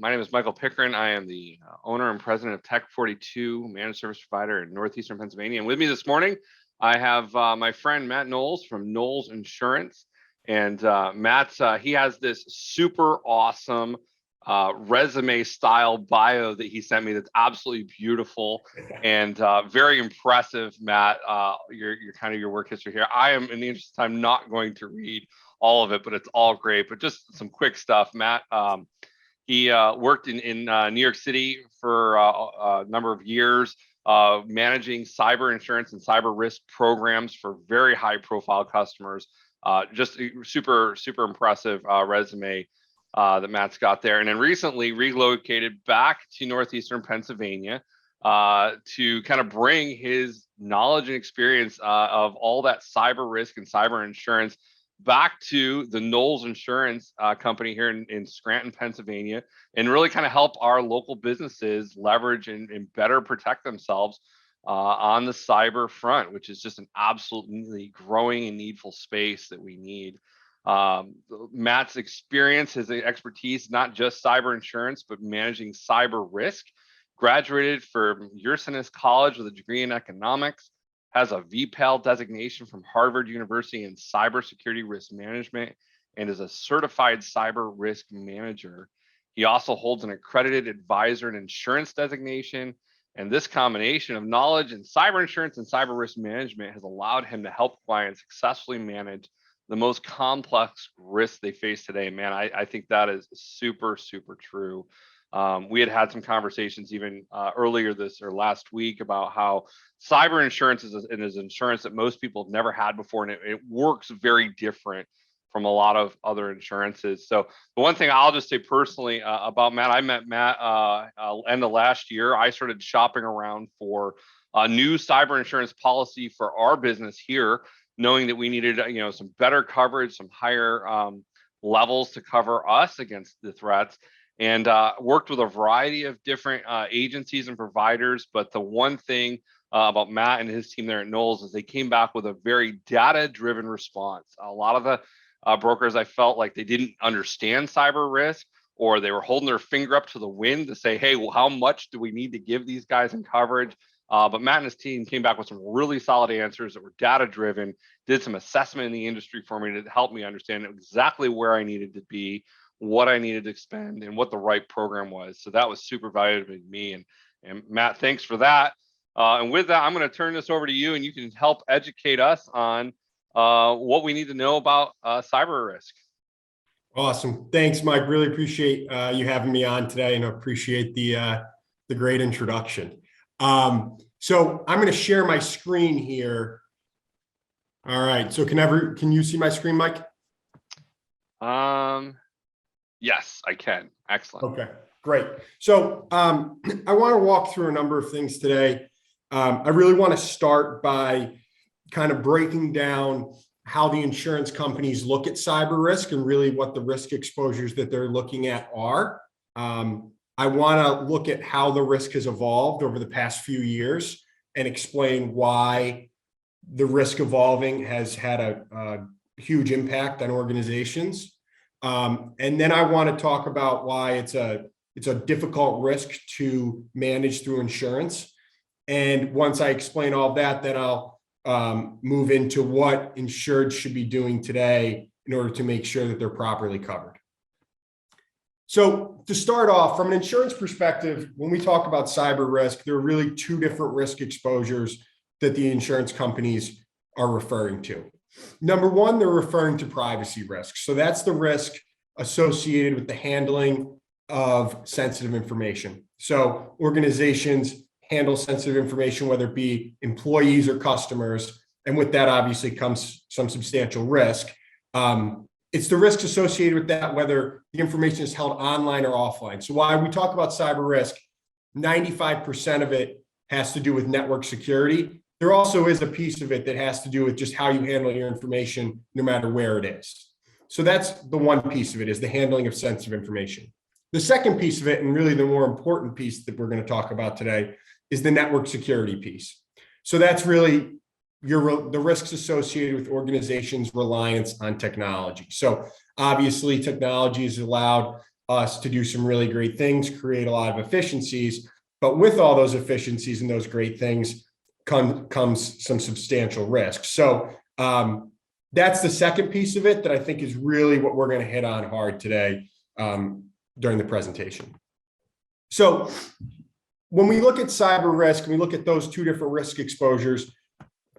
My name is Michael Pickreign. I am the owner and president of Tech 42, managed service provider in Northeastern Pennsylvania. And with me this morning, I have my friend Matt Knowles from Knowles Insurance. And Matt, he has this super awesome resume style bio that he sent me that's absolutely beautiful and very impressive, Matt. Your work history here. I am, in the interest of time, not going to read all of it, but it's all great. But just some quick stuff, Matt. He worked in New York City for a number of years, managing cyber insurance and cyber risk programs for very high profile customers. Just a super impressive resume that Matt's got there. And then recently relocated back to Northeastern Pennsylvania to kind of bring his knowledge and experience of all that cyber risk and cyber insurance back to the Knowles Insurance company here in Scranton, Pennsylvania, and really kind of help our local businesses leverage and better protect themselves on the cyber front, which is just an absolutely growing and needful space that we need. Matt's experience, his expertise, not just cyber insurance, but managing cyber risk. Graduated from Reinsurance College with a degree in economics, has a VPAL designation from Harvard University in cybersecurity risk management, and is a certified cyber risk manager. He also holds an accredited advisor and insurance designation. And this combination of knowledge in cyber insurance and cyber risk management has allowed him to help clients successfully manage the most complex risks they face today. Man, I think that is super true. We had some conversations even earlier last week about how cyber insurance is insurance that most people have never had before, and it works very different from a lot of other insurances. So the one thing I'll just say personally about Matt, I met Matt end of last year. I started shopping around for a new cyber insurance policy for our business here, knowing that we needed some better coverage, some higher levels to cover us against the threats. And worked with a variety of different agencies and providers. But the one thing about Matt and his team there at Knowles is they came back with a very data-driven response. A lot of the brokers, I felt like they didn't understand cyber risk, or they were holding their finger up to the wind to say, hey, well, how much do we need to give these guys in coverage? But Matt and his team came back with some really solid answers that were data-driven, did some assessment in the industry for me to help me understand exactly where I needed to be, what I needed to expend, and what the right program was. So that was super valuable to me. And Matt, thanks for that. And with that, I'm going to turn this over to you, and you can help educate us on what we need to know about cyber risk. Awesome. Thanks, Mike. Really appreciate you having me on today, and appreciate the great introduction. So I'm going to share my screen here. All right. So can you see my screen, Mike? Yes, I can. Excellent. Okay, great. So I want to walk through a number of things today. I really want to start by kind of breaking down how the insurance companies look at cyber risk and really what the risk exposures that they're looking at are. I want to look at how the risk has evolved over the past few years and explain why the risk evolving has had a huge impact on organizations. And then I want to talk about why it's a difficult risk to manage through insurance. And once I explain all that, then I'll move into what insureds should be doing today in order to make sure that they're properly covered. So to start off, from an insurance perspective, when we talk about cyber risk, there are really two different risk exposures that the insurance companies are referring to. Number one, they're referring to privacy risk. So that's the risk associated with the handling of sensitive information. So organizations handle sensitive information, whether it be employees or customers. And with that, obviously, comes some substantial risk. It's the risks associated with that, whether the information is held online or offline. So while we talk about cyber risk, 95% of it has to do with network security. There also is a piece of it that has to do with just how you handle your information, no matter where it is. So that's the one piece of it, is the handling of sensitive information. The second piece of it, and really the more important piece that we're going to talk about today, is the network security piece. So that's really the risks associated with organizations' reliance on technology. So obviously technology has allowed us to do some really great things, create a lot of efficiencies. But with all those efficiencies and those great things comes some substantial risk. So that's the second piece of it that I think is really what we're going to hit on hard today during the presentation. So when we look at cyber risk, we look at those two different risk exposures.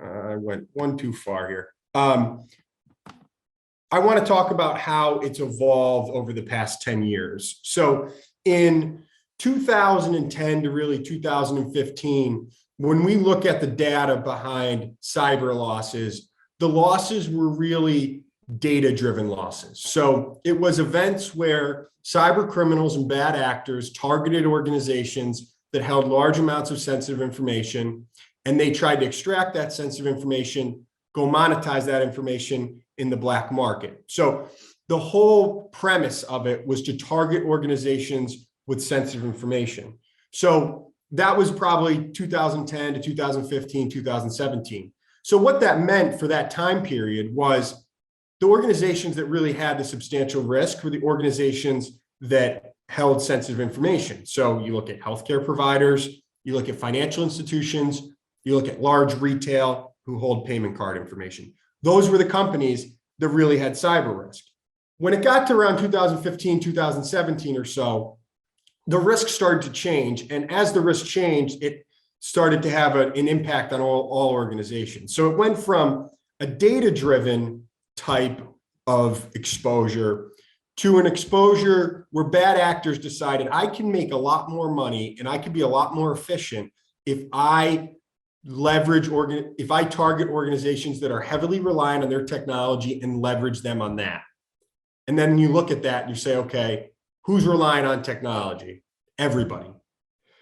I went one too far here. I want to talk about how it's evolved over the past 10 years. So in 2010 to really 2015, when we look at the data behind cyber losses, the losses were really data-driven losses. So it was events where cyber criminals and bad actors targeted organizations that held large amounts of sensitive information, and they tried to extract that sensitive information, go monetize that information in the black market. So the whole premise of it was to target organizations with sensitive information. So that was probably 2010 to 2015, 2017. So what that meant for that time period was the organizations that really had the substantial risk were the organizations that held sensitive information. So you look at healthcare providers, you look at financial institutions, you look at large retail who hold payment card information. Those were the companies that really had cyber risk. When it got to around 2015, 2017 or so, the risk started to change. And as the risk changed, it started to have an impact on all organizations. So it went from a data-driven type of exposure to an exposure where bad actors decided I can make a lot more money and I can be a lot more efficient if I if I target organizations that are heavily reliant on their technology and leverage them on that. And then you look at that and you say, okay, who's relying on technology? Everybody.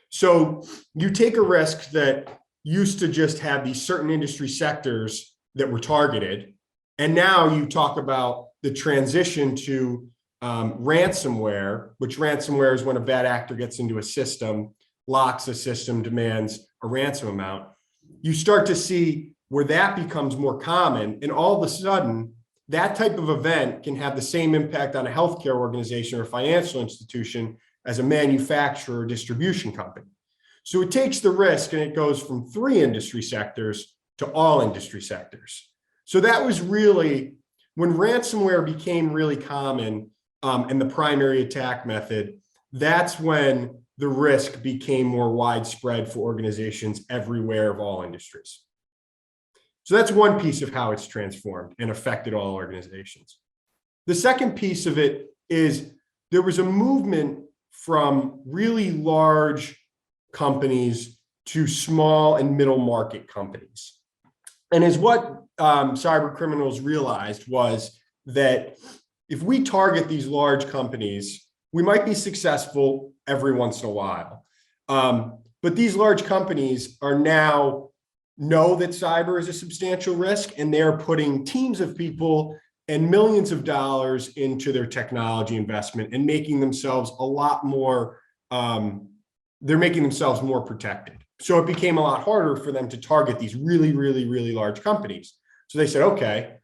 So you take a risk that used to just have these certain industry sectors that were targeted, and now you talk about the transition to ransomware, which ransomware is when a bad actor gets into a system, locks a system, demands a ransom amount. You start to see where that becomes more common, and all of a sudden, that type of event can have the same impact on a healthcare organization or financial institution as a manufacturer or distribution company. So it takes the risk and it goes from 3 industry sectors to all industry sectors. So that was really when ransomware became really common and the primary attack method, that's when the risk became more widespread for organizations everywhere of all industries. So that's one piece of how it's transformed and affected all organizations. The second piece of it is there was a movement from really large companies to small and middle market companies. And as what cyber criminals realized was that if we target these large companies, we might be successful every once in a while. But these large companies are now know that cyber is a substantial risk, and they're putting teams of people and millions of dollars into their technology investment and making themselves a lot more, they're making themselves more protected. So it became a lot harder for them to target these really, really, really large companies. So they said, okay,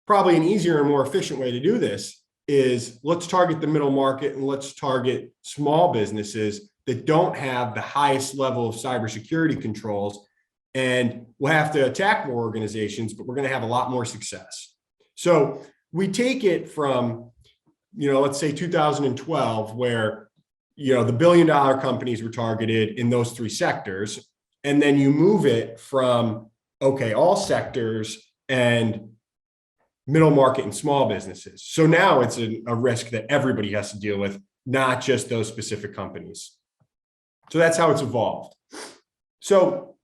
probably an easier and more efficient way to do this is let's target the middle market and let's target small businesses that don't have the highest level of cybersecurity controls. And we'll have to attack more organizations, but we're going to have a lot more success. So we take it from, let's say 2012, where, the billion-dollar companies were targeted in those 3 sectors. And then you move it from, okay, all sectors and middle market and small businesses. So now it's a risk that everybody has to deal with, not just those specific companies. So that's how it's evolved. So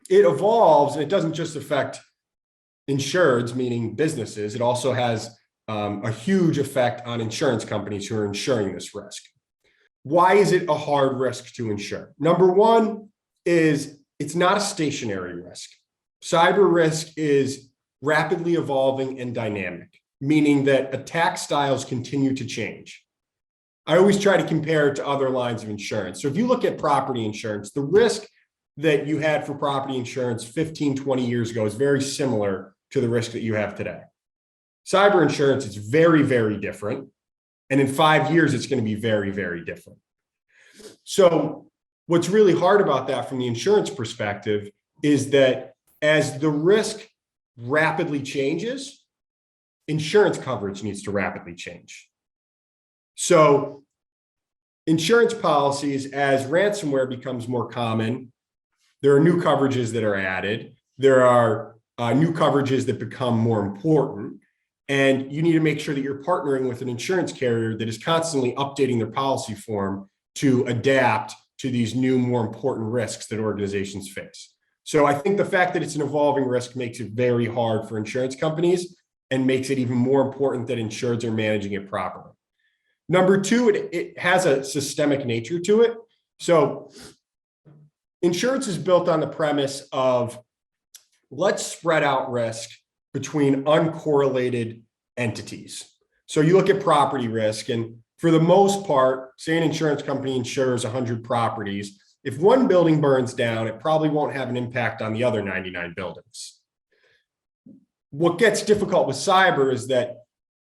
it evolves, and it doesn't just affect insureds, meaning businesses. It also has a huge effect on insurance companies who are insuring this risk. Why is it a hard risk to insure? Number one is it's not a stationary risk. Cyber risk is rapidly evolving and dynamic, meaning that attack styles continue to change. I always try to compare it to other lines of insurance. So if you look at property insurance, the risk that you had for property insurance 15, 20 years ago is very similar to the risk that you have today. Cyber insurance is very, very different. And in 5 years, it's going to be very, very different. So what's really hard about that from the insurance perspective is that as the risk rapidly changes, insurance coverage needs to rapidly change. So insurance policies, as ransomware becomes more common, there are new coverages that are added. There are new coverages that become more important. And you need to make sure that you're partnering with an insurance carrier that is constantly updating their policy form to adapt to these new, more important risks that organizations face. So I think the fact that it's an evolving risk makes it very hard for insurance companies and makes it even more important that insureds are managing it properly. Number two, it has a systemic nature to it. So insurance is built on the premise of let's spread out risk between uncorrelated entities. So you look at property risk, and for the most part, say an insurance company insures 100 properties. If one building burns down, it probably won't have an impact on the other 99 buildings. What gets difficult with cyber is that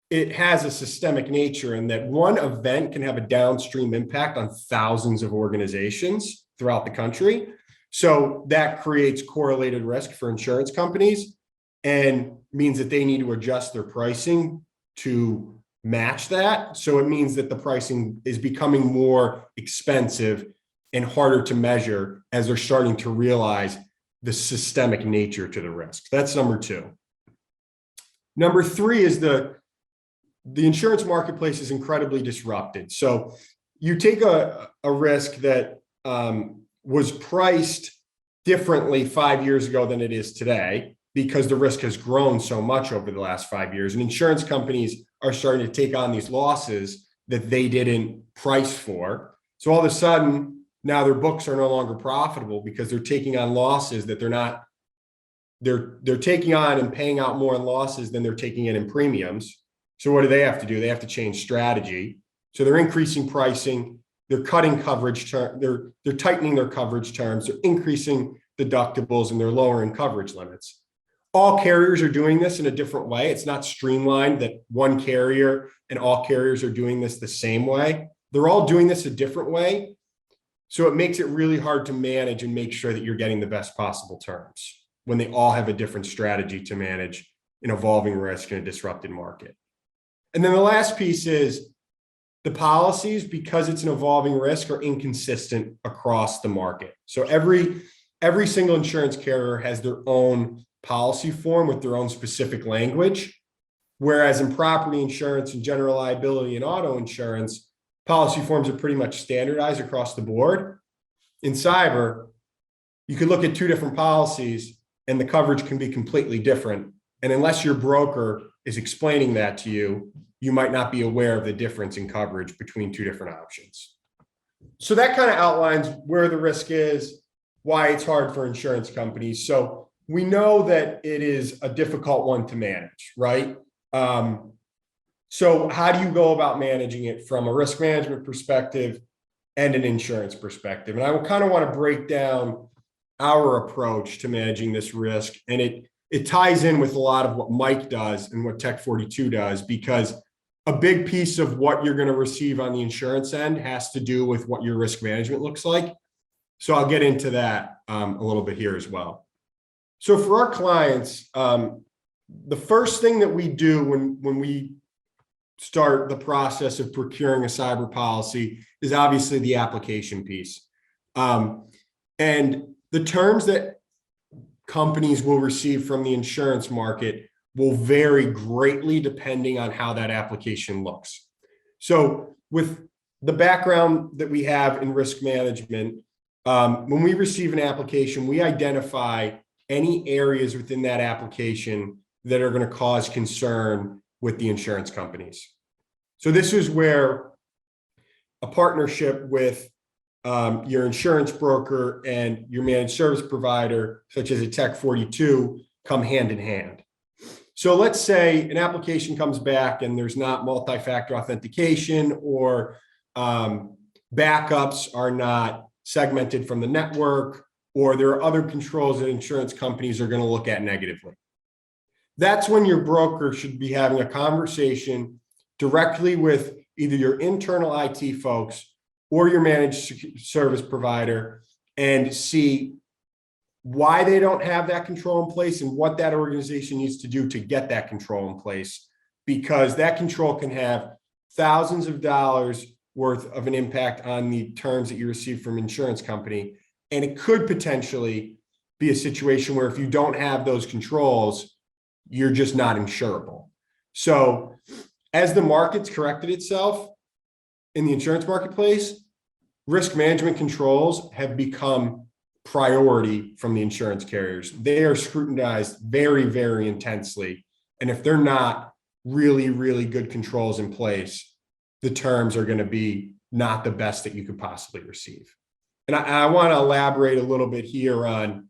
it has a systemic nature, and that one event can have a downstream impact on thousands of organizations throughout the country. So that creates correlated risk for insurance companies and means that they need to adjust their pricing to match that. So it means that the pricing is becoming more expensive and harder to measure as they're starting to realize the systemic nature to the risk. That's number two. Number three is the insurance marketplace is incredibly disrupted. So you take a risk that was priced differently 5 years ago than it is today, because the risk has grown so much over the last 5 years. And insurance companies are starting to take on these losses that they didn't price for. So all of a sudden, now their books are no longer profitable because they're taking on losses that they're taking on and paying out more in losses than they're taking in premiums. So what do? They have to change strategy. So they're increasing pricing, they're cutting coverage, they're tightening their coverage terms, they're increasing deductibles, and they're lowering coverage limits. All carriers are doing this in a different way. It's not streamlined that one carrier and all carriers are doing this the same way. They're all doing this a different way. So it makes it really hard to manage and make sure that you're getting the best possible terms when they all have a different strategy to manage an evolving risk in a disrupted market. And then the last piece is the policies, because it's an evolving risk, are inconsistent across the market. So every single insurance carrier has their own policy form with their own specific language. Whereas in property insurance and general liability and auto insurance, policy forms are pretty much standardized across the board. In cyber, you could look at two different policies and the coverage can be completely different. And unless your broker is explaining that to you, you might not be aware of the difference in coverage between two different options. So that kind of outlines where the risk is, why it's hard for insurance companies. So we know that it is a difficult one to manage, right? So how do you go about managing it from a risk management perspective and an insurance perspective? And I kind of want to break down our approach to managing this risk. And it ties in with a lot of what Mike does and what Tech 42 does, because a big piece of what you're going to receive on the insurance end has to do with what your risk management looks like. So I'll get into that a little bit here as well. So for our clients, the first thing that we do when we start the process of procuring a cyber policy is obviously the application piece. And the terms that companies will receive from the insurance market will vary greatly depending on how that application looks. So with the background that we have in risk management, when we receive an application, we identify any areas within that application that are going to cause concern with the insurance companies. So this is where a partnership with your insurance broker and your managed service provider, such as a Tech 42, come hand in hand. So let's say an application comes back and there's not multi-factor authentication, or backups are not segmented from the network, or there are other controls that insurance companies are going to look at negatively. That's when your broker should be having a conversation directly with either your internal IT folks or your managed service provider and see why they don't have that control in place and what that organization needs to do to get that control in place, because that control can have thousands of dollars worth of an impact on the terms that you receive from insurance company. And it could potentially be a situation where if you don't have those controls, you're just not insurable. So as the market's corrected itself in the insurance marketplace, risk management controls have become priority from the insurance carriers. They are scrutinized very, very intensely. And if they're not really, really good controls in place, the terms are going to be not the best that you could possibly receive. And I want to elaborate a little bit here on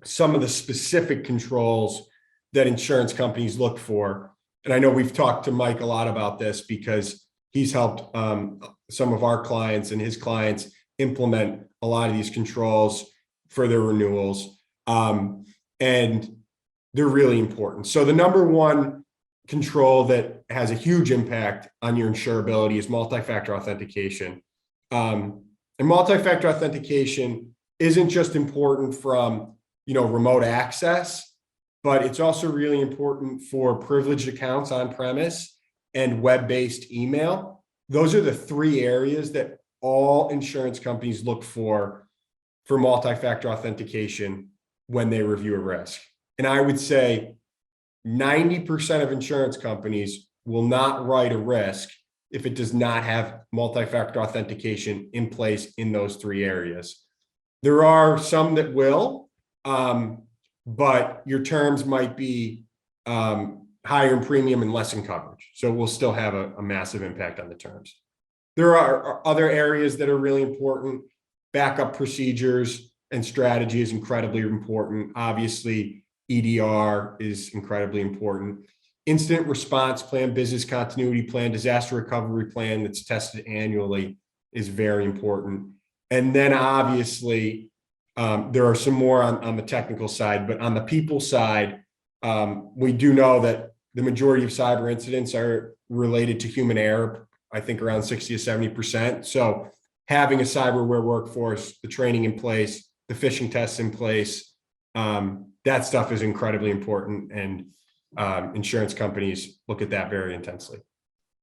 some of the specific controls that insurance companies look for. And I know we've talked to Mike a lot about this because he's helped some of our clients and his clients implement a lot of these controls for their renewals. And they're really important. So the number one control that has a huge impact on your insurability is multi-factor authentication. And multi-factor authentication isn't just important from, remote access, but it's also really important for privileged accounts on premise and web-based email. Those are the three areas that all insurance companies look for multi-factor authentication when they review a risk. And I would say 90% of insurance companies will not write a risk if it does not have multi-factor authentication in place in those three areas. There are some that will, but your terms might be higher in premium and less in coverage. So we'll still have a massive impact on the terms. There are other areas that are really important. Backup procedures and strategy is incredibly important. Obviously, EDR is incredibly important. Incident response plan, business continuity plan, disaster recovery plan that's tested annually is very important. And then obviously, there are some more on the technical side, but on the people side, we do know that the majority of cyber incidents are related to human error, I think around 60 to 70%. So having a cyberware workforce, the training in place, the phishing tests in place, that stuff is incredibly important. And insurance companies look at that very intensely.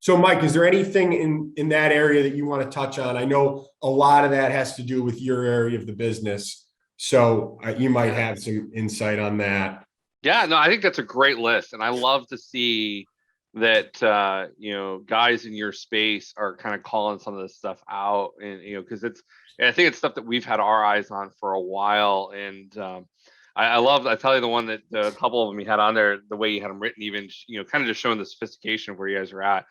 So Mike, is there anything in that area that you want to touch on? I know a lot of that has to do with your area of the business. So you might have some insight on that. Yeah, no, I think that's a great list. And I love to see that, guys in your space are kind of calling some of this stuff out. And, because I think it's stuff that we've had our eyes on for a while. And I tell you, the one that the couple of them you had on there, the way you had them written, even, kind of just showing the sophistication of where you guys are at,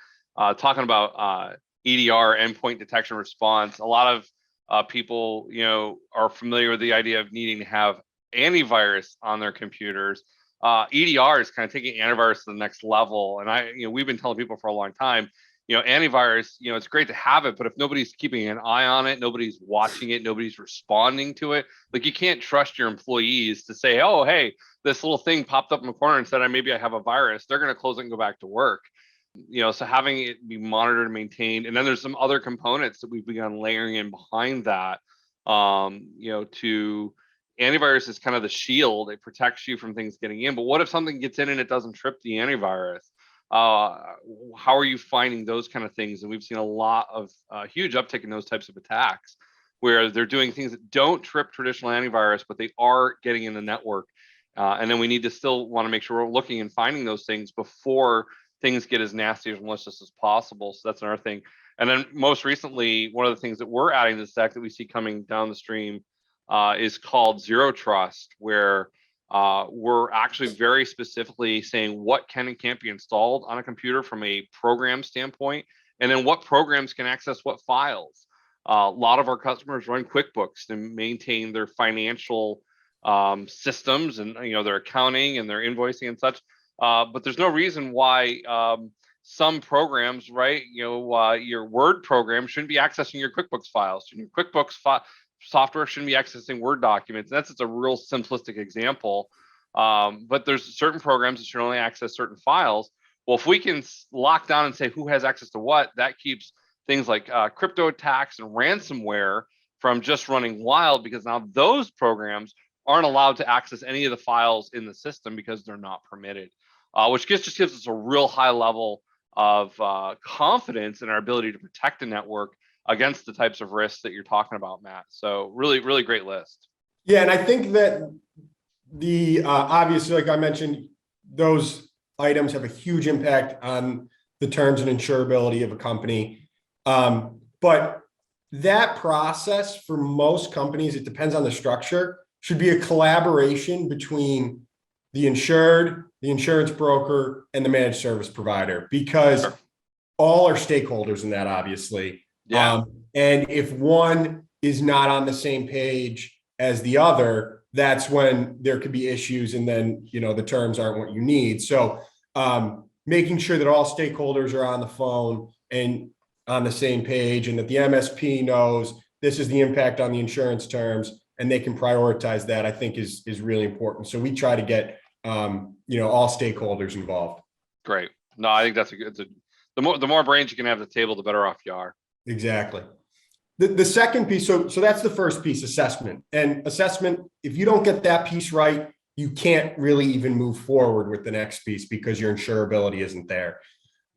talking about EDR, endpoint detection response. A lot of people, are familiar with the idea of needing to have antivirus on their computers. EDR is kind of taking antivirus to the next level. And we've been telling people for a long time, antivirus, it's great to have it, but if nobody's keeping an eye on it, nobody's watching it, nobody's responding to it, like you can't trust your employees to say, oh, hey, this little thing popped up in the corner and said, maybe I have a virus. They're going to close it and go back to work. So having it be monitored and maintained. And then there's some other components that we've begun layering in behind that, to antivirus is kind of the shield. It protects you from things getting in. But what if something gets in and it doesn't trip the antivirus? How are you finding those kind of things? And we've seen a lot of huge uptick in those types of attacks where they're doing things that don't trip traditional antivirus, but they are getting in the network. And then we need to still want to make sure we're looking and finding those things before things get as nasty or malicious as possible. So that's another thing. And then most recently, one of the things that we're adding to the stack that we see coming down the stream is called Zero Trust, where we're actually very specifically saying what can and can't be installed on a computer from a program standpoint, and then what programs can access what files. A lot of our customers run QuickBooks to maintain their financial systems and their accounting and their invoicing and such. But there's no reason why some programs, right? Your Word program shouldn't be accessing your QuickBooks files. Your QuickBooks software shouldn't be accessing Word documents. That's just a real simplistic example. But there's certain programs that should only access certain files. Well, if we can lock down and say who has access to what, that keeps things like crypto attacks and ransomware from just running wild, because now those programs aren't allowed to access any of the files in the system because they're not permitted, which just gives us a real high level of confidence in our ability to protect the network against the types of risks that you're talking about, Matt. So really, really great list. Yeah, and I think that the obviously, like I mentioned, those items have a huge impact on the terms and insurability of a company. But that process for most companies, it depends on the structure, should be a collaboration between the insured, the insurance broker, and the managed service provider, because Sure. all are stakeholders in that, obviously. Yeah. And if one is not on the same page as the other, that's when there could be issues, and then, you know, the terms aren't what you need. So making sure that all stakeholders are on the phone and on the same page, and that the MSP knows this is the impact on the insurance terms, and they can prioritize that, I think is really important. So we try to get you know, all stakeholders involved. Great. No, I think that's a good. The more brains you can have at the table, the better off you are. Exactly. The second piece, so that's the first piece, assessment. And assessment, if you don't get that piece right, you can't really even move forward with the next piece, because your insurability isn't there.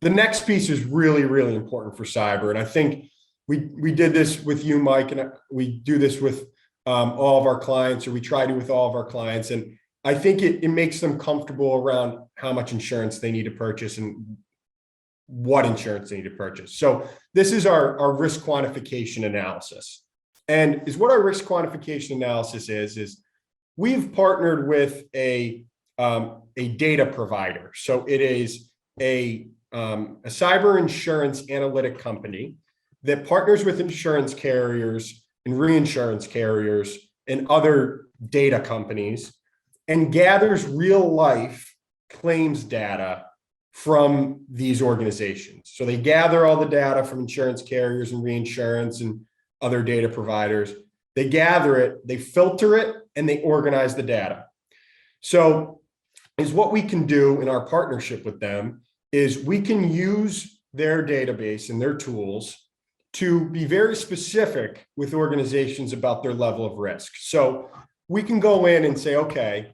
The next piece is really, really important for cyber. And I think we did this with you, Mike, and we do this with all of our clients, or we try to with all of our clients. And I think it makes them comfortable around how much insurance they need to purchase and what insurance they need to purchase. So this is our risk quantification analysis. And is what our risk quantification analysis is we've partnered with a data provider. So it is a cyber insurance analytic company that partners with insurance carriers and reinsurance carriers and other data companies, and gathers real life claims data from these organizations. So they gather all the data from insurance carriers and reinsurance and other data providers. They gather it, they filter it, and they organize the data. So is what we can do in our partnership with them is we can use their database and their tools to be very specific with organizations about their level of risk. So we can go in and say, okay,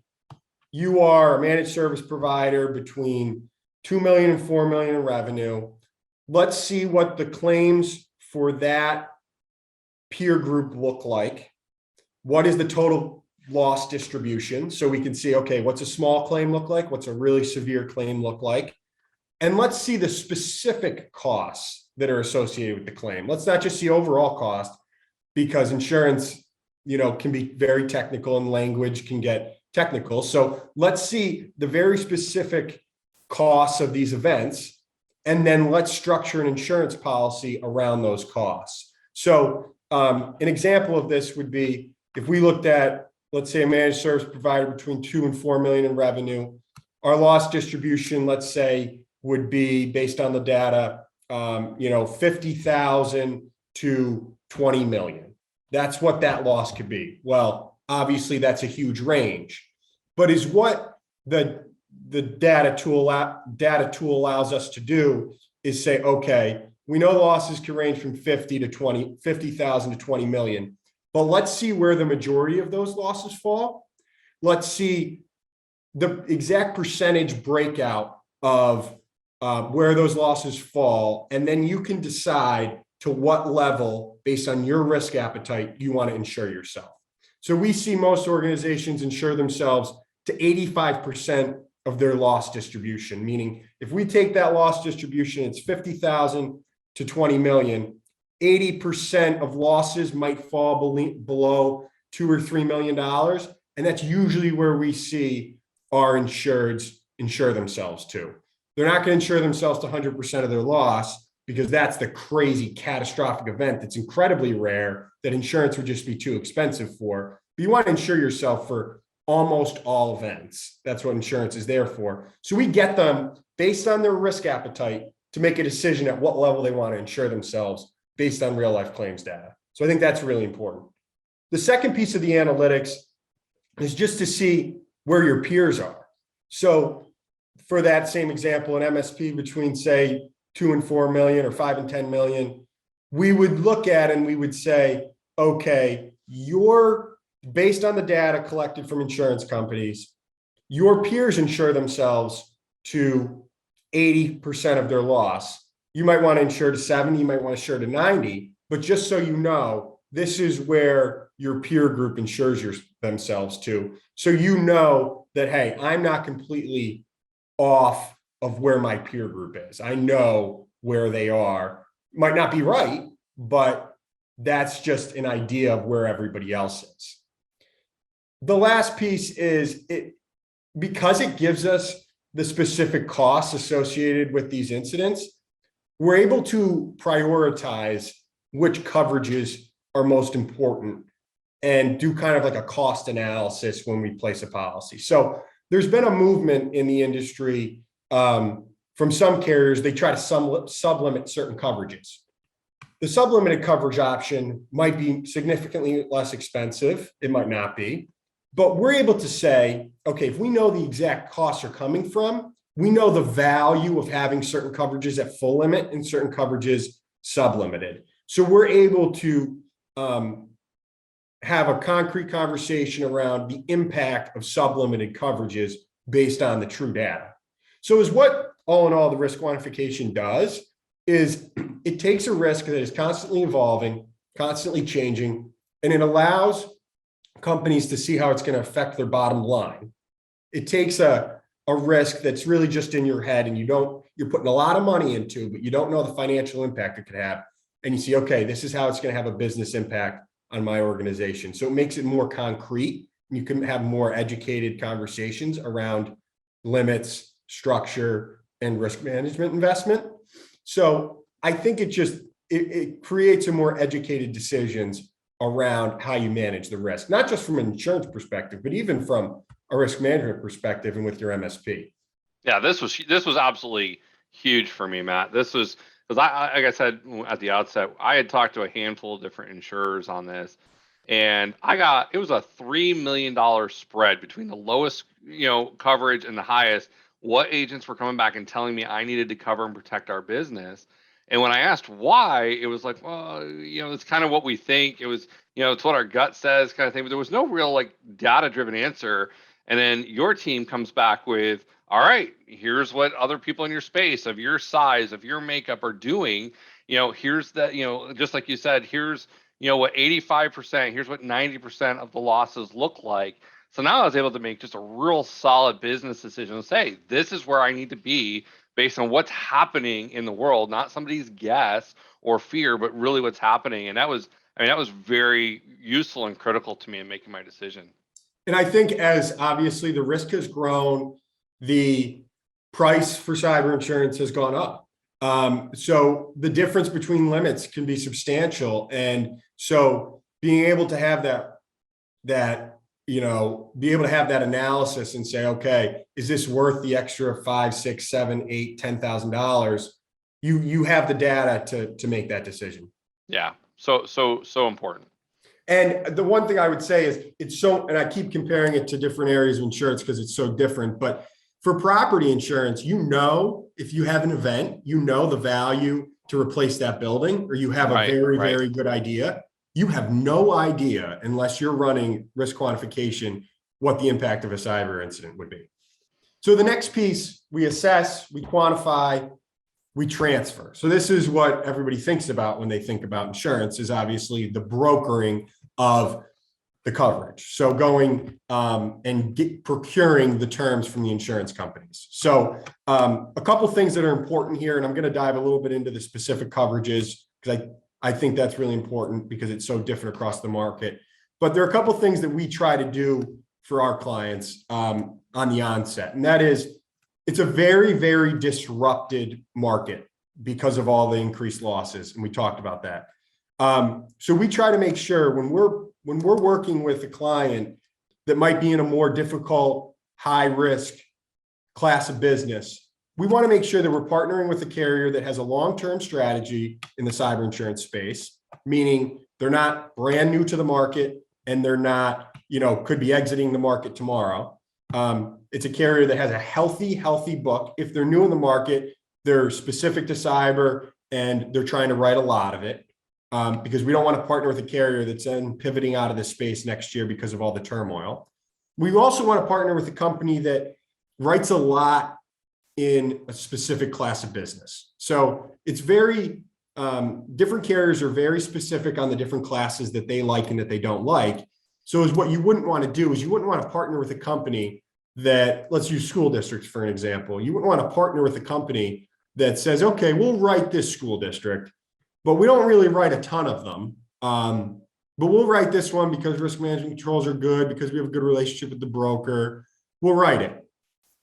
you are a managed service provider between 2 million and 4 million in revenue. Let's see what the claims for that peer group look like. What is the total loss distribution? So we can see, okay, what's a small claim look like? What's a really severe claim look like? And let's see the specific costs that are associated with the claim. Let's not just see overall cost, because insurance, you know, can be very technical and language can get technical. So let's see the very specific costs of these events, and then let's structure an insurance policy around those costs. So an example of this would be if we looked at, let's say, a managed service provider between 2 and 4 million in revenue, our loss distribution, let's say, would be based on the data, you know, 50,000 to 20 million. That's what that loss could be. Well, obviously that's a huge range, but is what the data tool allows us to do is say, okay, we know the losses can range from 50,000 to 20 million, but let's see where the majority of those losses fall. Let's see the exact percentage breakout of where those losses fall. And then you can decide to what level, based on your risk appetite, you want to insure yourself. So we see most organizations insure themselves to 85% of their loss distribution, meaning if we take that loss distribution, it's 50,000 to 20 million, 80% of losses might fall below $2 or $3 million. And that's usually where we see our insureds insure themselves to. They're not going to insure themselves to 100% of their loss, because that's the crazy catastrophic event that's incredibly rare that insurance would just be too expensive for. But you want to insure yourself for almost all events. That's what insurance is there for. So we get them based on their risk appetite to make a decision at what level they want to insure themselves based on real life claims data. So I think that's really important. The second piece of the analytics is just to see where your peers are. So for that same example, an MSP between say 2 and 4 million or 5 and 10 million, we would look at and we would say, okay, you're based on the data collected from insurance companies, your peers insure themselves to 80% of their loss. You might want to insure to 70, you might want to insure to 90, but just so you know, this is where your peer group insures themselves to. So you know that, hey, I'm not completely off of where my peer group is. I know where they are. Might not be right, but that's just an idea of where everybody else is. The last piece is because it gives us the specific costs associated with these incidents, we're able to prioritize which coverages are most important and do kind of like a cost analysis when we place a policy. So there's been a movement in the industry from some carriers. They try to sublimit certain coverages. The sublimited coverage option might be significantly less expensive. It might not be, but we're able to say, okay, if we know the exact costs are coming from, we know the value of having certain coverages at full limit and certain coverages sublimited. So we're able to have a concrete conversation around the impact of sublimited coverages based on the true data. So is what all in all the risk quantification does is it takes a risk that is constantly evolving, constantly changing, and it allows companies to see how it's going to affect their bottom line. It takes a risk that's really just in your head and you're putting a lot of money into, but you don't know the financial impact it could have. And you see, okay, this is how it's going to have a business impact on my organization. So it makes it more concrete. You can have more educated conversations around limits, structure, and risk management investment. So I think it creates a more educated decisions around how you manage the risk, not just from an insurance perspective, but even from a risk management perspective and with your MSP. Yeah, this was absolutely huge for me, Matt. This was because like I said at the outset, I had talked to a handful of different insurers on this, and it was a $3 million spread between the lowest, coverage and the highest. What agents were coming back and telling me I needed to cover and protect our business. And when I asked why, it was like, well, it's kind of what we think. It was, it's what our gut says kind of thing. But there was no real like data-driven answer. And then your team comes back with, all right, here's what other people in your space of your size, of your makeup are doing. Here's that, just like you said, here's, what 85%, here's what 90% of the losses look like. So now I was able to make just a real solid business decision and say, this is where I need to be based on what's happening in the world, not somebody's guess or fear, but really what's happening. And that was very useful and critical to me in making my decision. And I think as obviously the risk has grown, the price for cyber insurance has gone up. So the difference between limits can be substantial. And so being able to have be able to have that analysis and say, okay, is this worth the extra $5, $6, $7, $8, $10,000? You have the data to make that decision. Yeah. So important. And the one thing I would say is and I keep comparing it to different areas of insurance because it's so different, but for property insurance, if you have an event, the value to replace that building, or you have a very good idea. You have no idea unless you're running risk quantification, what the impact of a cyber incident would be. So the next piece, we assess, we quantify, we transfer. So this is what everybody thinks about when they think about insurance, is obviously the brokering of the coverage. So going and procuring the terms from the insurance companies. So a couple of things that are important here, and I'm going to dive a little bit into the specific coverages because I think that's really important because it's so different across the market. But there are a couple of things that we try to do for our clients on the onset, and that is it's a very, very disrupted market because of all the increased losses, and we talked about that. So we try to make sure when we're working with a client that might be in a more difficult, high risk class of business, we want to make sure that we're partnering with a carrier that has a long-term strategy in the cyber insurance space, meaning they're not brand new to the market and they're not, could be exiting the market tomorrow. It's a carrier that has a healthy book. If they're new in the market, they're specific to cyber and they're trying to write a lot of it, because we don't want to partner with a carrier that's then pivoting out of this space next year because of all the turmoil. We also want to partner with a company that writes a lot in a specific class of business. So it's very, different carriers are very specific on the different classes that they like and that they don't like. So is what you wouldn't want to do is you wouldn't want to partner with a company that, let's use school districts for an example. You wouldn't want to partner with a company that says, okay, we'll write this school district, but we don't really write a ton of them. But we'll write this one because risk management controls are good, because we have a good relationship with the broker. We'll write it.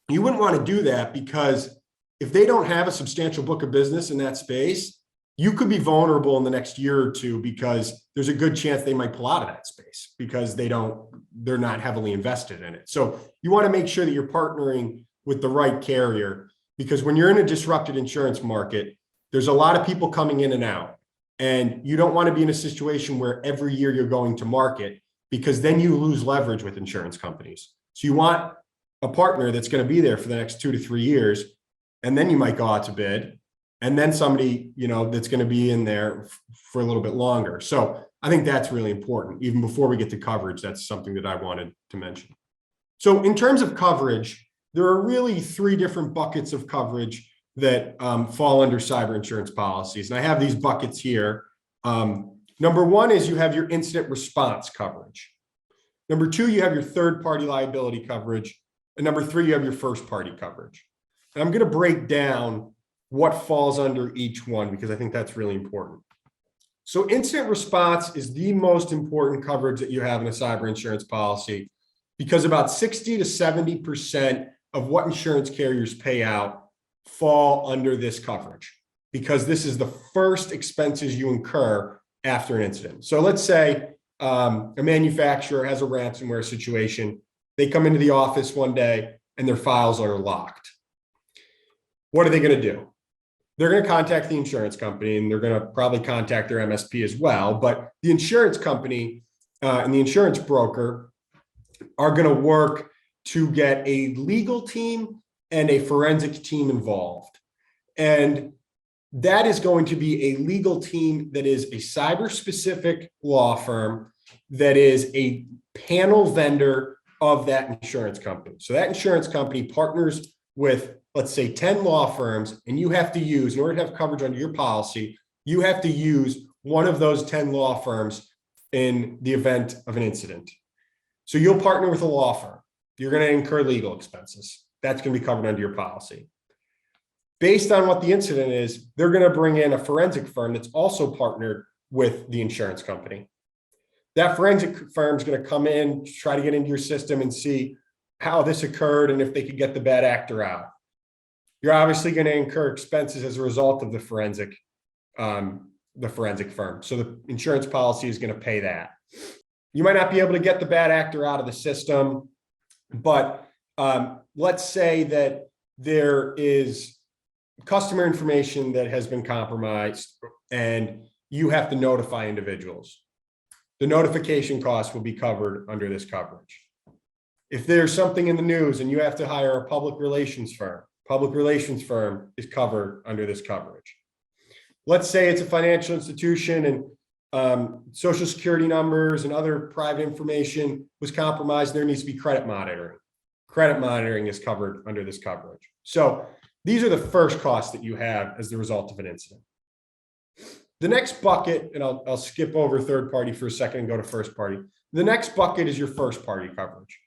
You wouldn't want to do that, because if they don't have a substantial book of business in that space, you could be vulnerable in the next year or two, because there's a good chance they might pull out of that space because they're not heavily invested in it. So you want to make sure that you're partnering with the right carrier, because when you're in a disrupted insurance market, there's a lot of people coming in and out, and you don't want to be in a situation where every year you're going to market, because then you lose leverage with insurance companies. So you want a partner that's going to be there for the next 2 to 3 years, and then you might go out to bid, and then somebody, that's going to be in there for a little bit longer. So I think that's really important. Even before we get to coverage, that's something that I wanted to mention. So in terms of coverage, there are really 3 different buckets of coverage that fall under cyber insurance policies. And I have these buckets here. Number 1 is you have your incident response coverage. Number 2, you have your third-party liability coverage. And number 3, you have your first-party coverage. And I'm going to break down what falls under each one, because I think that's really important. So incident response is the most important coverage that you have in a cyber insurance policy, because about 60 to 70% of what insurance carriers pay out fall under this coverage, because this is the first expenses you incur after an incident. So let's say a manufacturer has a ransomware situation. They come into the office one day and their files are locked. What are they going to do? They're going to contact the insurance company, and they're going to probably contact their MSP as well. But the insurance company and the insurance broker are going to work to get a legal team and a forensic team involved. And that is going to be a legal team that is a cyber-specific law firm that is a panel vendor of that insurance company. So that insurance company partners with, let's say, 10 law firms, and you have to use, in order to have coverage under your policy, you have to use one of those 10 law firms in the event of an incident. So you'll partner with a law firm. You're going to incur legal expenses. That's going to be covered under your policy. Based on what the incident is, they're going to bring in a forensic firm that's also partnered with the insurance company. That forensic firm is going to come in, try to get into your system and see how this occurred and if they could get the bad actor out. You're obviously going to incur expenses as a result of the forensic firm. So the insurance policy is going to pay that. You might not be able to get the bad actor out of the system, but let's say that there is customer information that has been compromised and you have to notify individuals. The notification costs will be covered under this coverage. If there's something in the news and you have to hire a public relations firm is covered under this coverage. Let's say it's a financial institution and social security numbers and other private information was compromised. There needs to be credit monitoring. Credit monitoring is covered under this coverage. So these are the first costs that you have as the result of an incident. The next bucket, and I'll skip over third party for a second and go to first party. The next bucket is your first party coverage.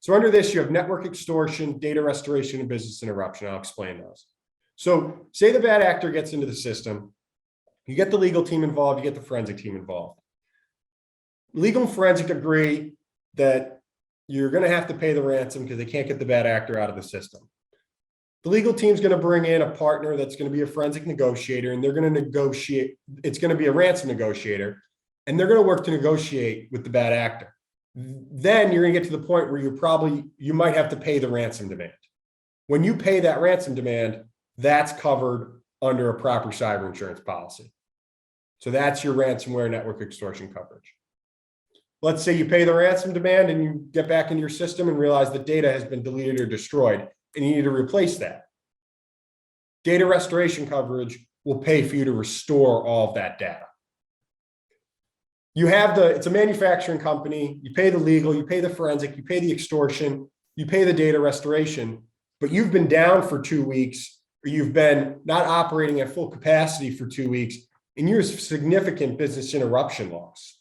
So under this, you have network extortion, data restoration, and business interruption. I'll explain those. So say the bad actor gets into the system, you get the legal team involved, you get the forensic team involved. Legal and forensic agree that you're going to have to pay the ransom because they can't get the bad actor out of the system. The legal team is going to bring in a partner that's going to be a forensic negotiator, and they're going to negotiate. It's going to be a ransom negotiator, and they're going to work to negotiate with the bad actor. Then you're going to get to the point where you might have to pay the ransom demand. When you pay that ransom demand, that's covered under a proper cyber insurance policy. So that's your ransomware network extortion coverage. let's say you pay the ransom demand and you get back into your system and realize the data has been deleted or destroyed and you need to replace that. Data restoration coverage will pay for you to restore all of that data. You have it's a manufacturing company, you pay the legal, you pay the forensic, you pay the extortion, you pay the data restoration, but you've been down for 2 weeks, or you've been not operating at full capacity for 2 weeks, and you have significant business interruption loss.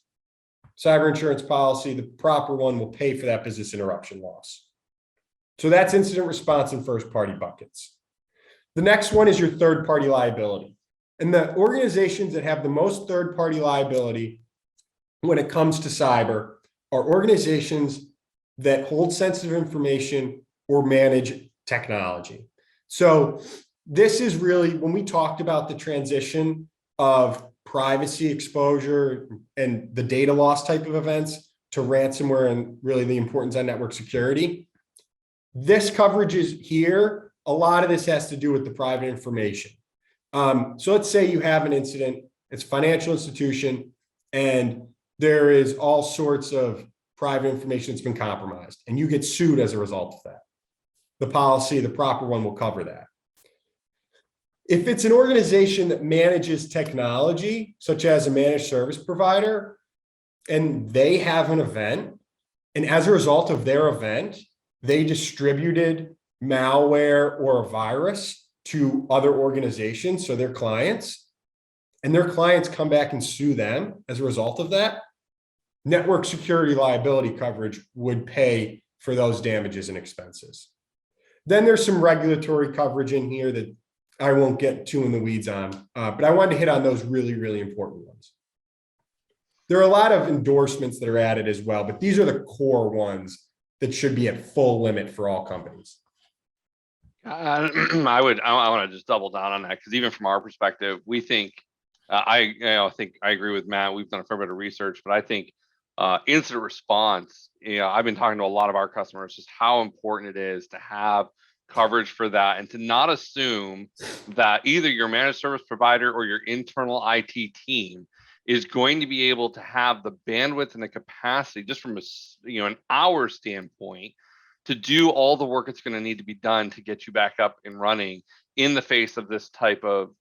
Cyber insurance policy, the proper one, will pay for that business interruption loss. So that's incident response and first party buckets. The next one is your third party liability. And the organizations that have the most third party liability when it comes to cyber are organizations that hold sensitive information or manage technology. So this is really, when we talked about the transition of privacy exposure and the data loss type of events to ransomware and really the importance on network security, this coverage is here. A lot of this has to do with the private information. So let's say you have an incident, it's a financial institution, and there is all sorts of private information that's been compromised, and you get sued as a result of that. The policy, the proper one, will cover that. If it's an organization that manages technology, such as a managed service provider, and they have an event, and as a result of their event, they distributed malware or a virus to other organizations, so their clients, and their clients come back and sue them as a result of that, network security liability coverage would pay for those damages and expenses. Then there's some regulatory coverage in here that I won't get too in the weeds on, but I wanted to hit on those really, really important ones. There are a lot of endorsements that are added as well, but these are the core ones that should be at full limit for all companies. I want to just double down on that, because even from our perspective, we think, I think I agree with Matt. We've done a fair bit of research, but I think incident response, I've been talking to a lot of our customers, just how important it is to have coverage for that, and to not assume that either your managed service provider or your internal IT team is going to be able to have the bandwidth and the capacity, just from an hour standpoint, to do all the work it's going to need to be done to get you back up and running in the face of this type of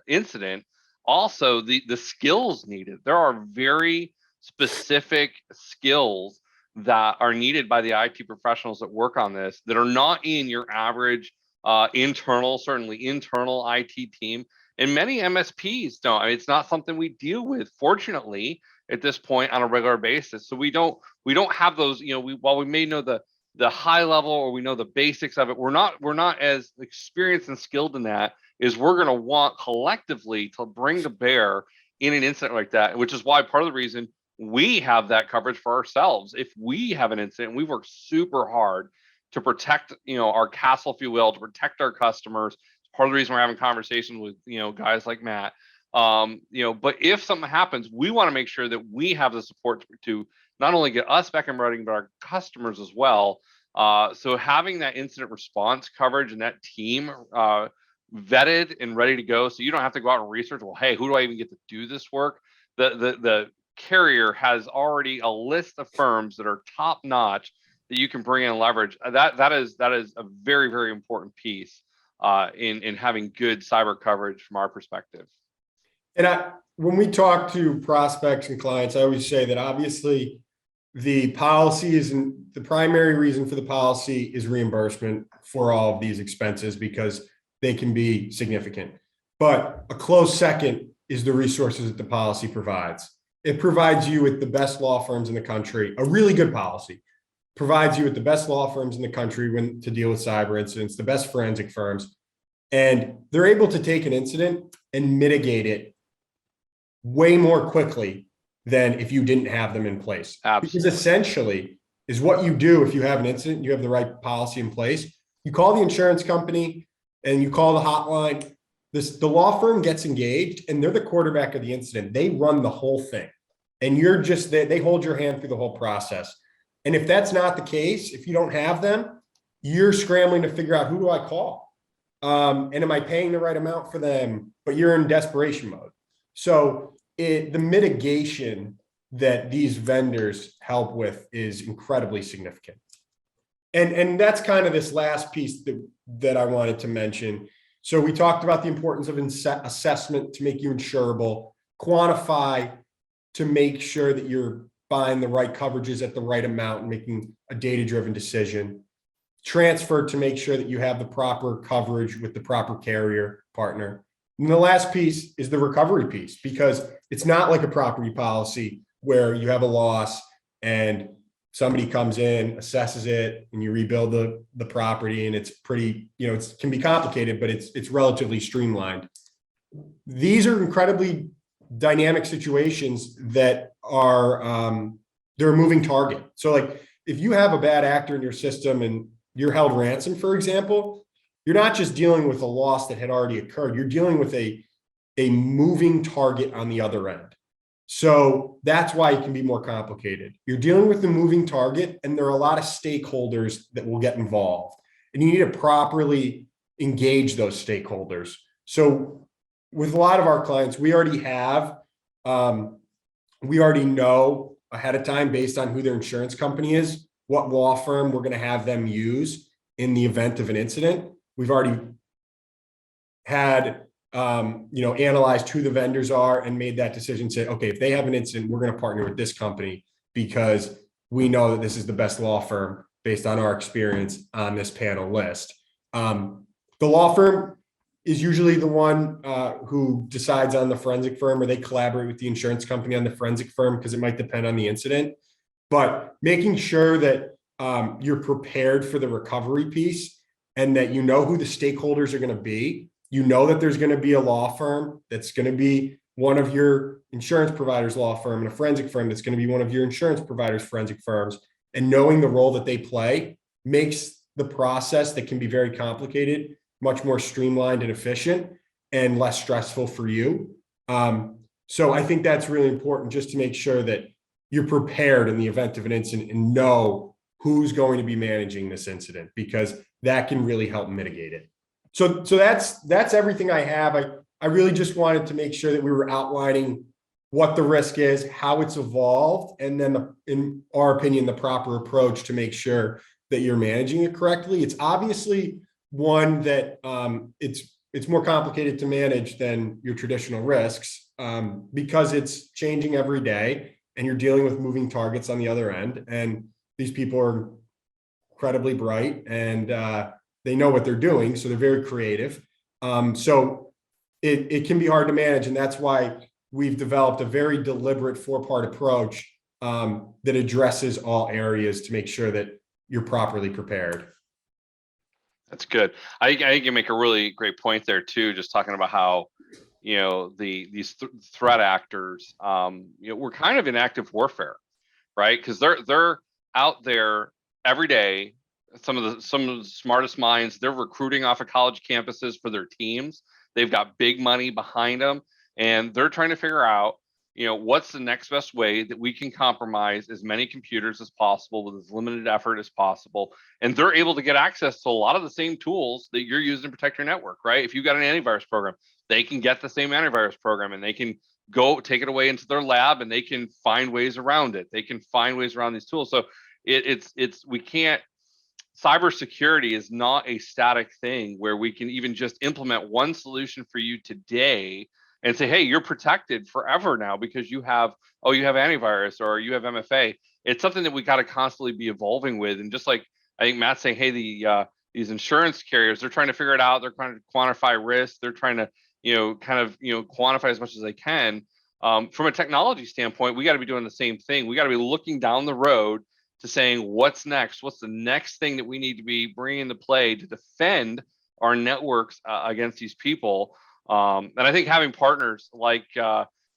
incident. Also, the skills needed. There are very specific skills that are needed by the IT professionals that work on this that are not in your average certainly internal IT team. And many MSPs don't. I mean, it's not something we deal with, fortunately, at this point on a regular basis. So we don't have those, while we may know the high level, or we know the basics of it, we're not as experienced and skilled in that as we're going to want collectively to bring to bear in an incident like that, which is why part of the reason we have that coverage for ourselves. If we have an incident, we work super hard to protect, our castle, if you will, to protect our customers. It's part of the reason we're having conversations with, guys like Matt. But if something happens, we want to make sure that we have the support to not only get us back and running, but our customers as well. So having that incident response coverage and that team vetted and ready to go, so you don't have to go out and research, well, hey, who do I even get to do this work? The carrier has already a list of firms that are top notch that you can bring in and leverage. That is a very, very important piece in having good cyber coverage from our perspective. And when we talk to prospects and clients, I always say that obviously the policy isn't the primary reason for the policy is reimbursement for all of these expenses, because they can be significant. But a close second is the resources that the policy provides. It provides you with the best law firms in the country. A really good policy provides you with the best law firms in the country to deal with cyber incidents, the best forensic firms, and they're able to take an incident and mitigate it way more quickly than if you didn't have them in place. Absolutely. Because essentially is what you do if you have an incident, you have the right policy in place. You call the insurance company and you call the hotline. The law firm gets engaged and they're the quarterback of the incident. They run the whole thing and you're just there. They hold your hand through the whole process. And if that's not the case, if you don't have them, you're scrambling to figure out, who do I call? And am I paying the right amount for them? But you're in desperation mode. So the mitigation that these vendors help with is incredibly significant. And that's kind of this last piece that I wanted to mention. So we talked about the importance of assessment to make you insurable, quantify to make sure that you're buying the right coverages at the right amount and making a data-driven decision, transfer to make sure that you have the proper coverage with the proper carrier partner. And the last piece is the recovery piece, because it's not like a property policy where you have a loss and somebody comes in, assesses it, and you rebuild the property, and it's pretty, it can be complicated, but it's relatively streamlined. These are incredibly dynamic situations that are they're a moving target. So like if you have a bad actor in your system and you're held ransom, for example, you're not just dealing with a loss that had already occurred, you're dealing with a moving target on the other end. So that's why it can be more complicated. You're dealing with the moving target, and there are a lot of stakeholders that will get involved, and you need to properly engage those stakeholders. So with a lot of our clients, we already know ahead of time, based on who their insurance company is, what law firm we're going to have them use in the event of an incident. We've already had analyzed who the vendors are and made that decision, say, okay, if they have an incident, we're going to partner with this company because we know that this is the best law firm based on our experience on this panel list. The law firm is usually the one who decides on the forensic firm, or they collaborate with the insurance company on the forensic firm, because it might depend on the incident. But making sure that you're prepared for the recovery piece and that you know who the stakeholders are going to be. You know that there's going to be a law firm that's going to be one of your insurance providers' law firm, and a forensic firm that's going to be one of your insurance providers' forensic firms. And knowing the role that they play makes the process that can be very complicated much more streamlined and efficient and less stressful for you. So I think that's really important, just to make sure that you're prepared in the event of an incident and know who's going to be managing this incident, because that can really help mitigate it. So that's everything I have. I really just wanted to make sure that we were outlining what the risk is, how it's evolved, and then in our opinion, the proper approach to make sure that you're managing it correctly. It's obviously one that it's more complicated to manage than your traditional risks, because it's changing every day and you're dealing with moving targets on the other end. And these people are incredibly bright, and they know what they're doing. So they're very creative. So it can be hard to manage. And that's why we've developed a very deliberate 4-part approach that addresses all areas to make sure that you're properly prepared. That's good. I think you make a really great point there too, just talking about how, these threat actors, we're kind of in active warfare, right? Because they're out there every day. Some of the smartest minds, they're recruiting off of college campuses for their teams. They've got big money behind them, and they're trying to figure out, what's the next best way that we can compromise as many computers as possible with as limited effort as possible. And they're able to get access to a lot of the same tools that you're using to protect your network, right? If you've got an antivirus program, they can get the same antivirus program, and they can go take it away into their lab, and they can find ways around it. They can find ways around these tools. So we can't, cybersecurity is not a static thing where we can even just implement one solution for you today and say, hey, you're protected forever now because you have antivirus or you have MFA. It's something that we got to constantly be evolving with. And just like I think Matt's saying, hey, these insurance carriers, they're trying to figure it out. They're trying to quantify risk. They're trying to, quantify as much as they can. From a technology standpoint, we got to be doing the same thing. We got to be looking down the road to saying, what's next? What's the next thing that we need to be bringing into play to defend our networks against these people? And I think having partners like